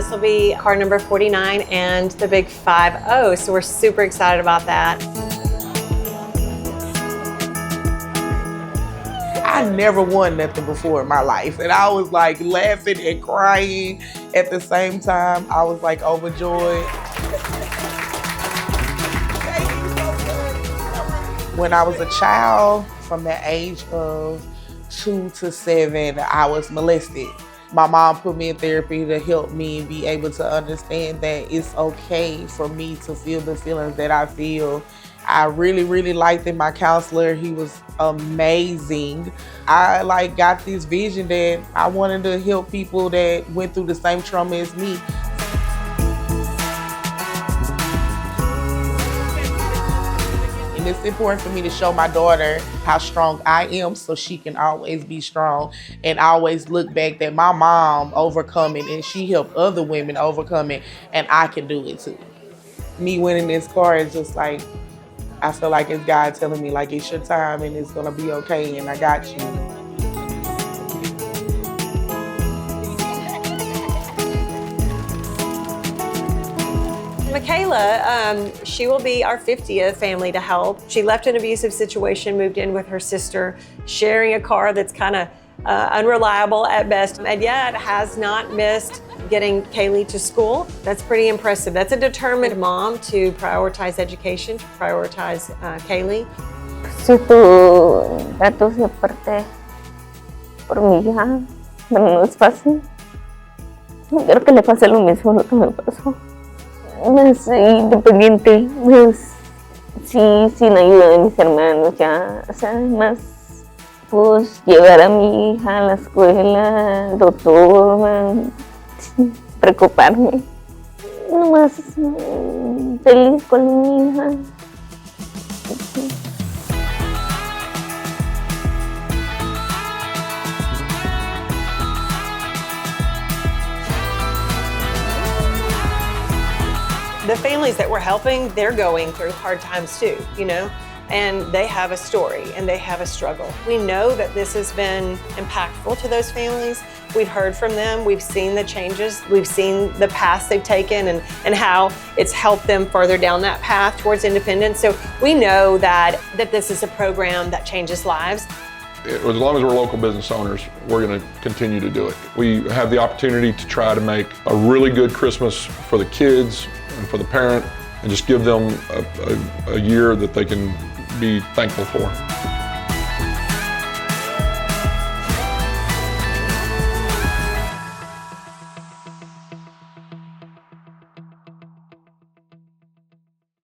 this will be car number 49 and the big 50. So we're super excited about that. I never won nothing before in my life. And I was like laughing and crying at the same time. I was like overjoyed. When I was a child, from the age of 2 to 7, I was molested. My mom put me in therapy to help me be able to understand that it's okay for me to feel the feelings that I feel. I really, really liked it. My counselor, he was amazing. I got this vision that I wanted to help people that went through the same trauma as me. And it's important for me to show my daughter how strong I am so she can always be strong and always look back that my mom overcome it and she helped other women overcome it and I can do it too. Me winning this car is just like, I feel like it's God telling me like it's your time and it's gonna be okay and I got you. Michaela, she will be our 50th family to help. She left an abusive situation, moved in with her sister, sharing a car that's kind of unreliable at best, and yet has not missed getting Kaylee to school. That's pretty impressive. That's a determined mom to prioritize education, to prioritize Kaylee. Si tu trato siempre por mi hija, pero no es fácil. No quiero que le pase lo mismo lo que me pasó. Más independiente, más sin ayuda de mis hermanos ya, o sea, más pues llevar a mi hija a la escuela, doctor, sin preocuparme. Nomás feliz con mi hija. The families that we're helping, they're going through hard times too, you know, and they have a story and they have a struggle. We know that this has been impactful to those families. We've heard from them, we've seen the changes, we've seen the paths they've taken and how it's helped them further down that path towards independence. So we know that this is a program that changes lives. As long as we're local business owners, we're going to continue to do it. We have the opportunity to try to make a really good Christmas for the kids and for the parent and just give them a year that they can be thankful for.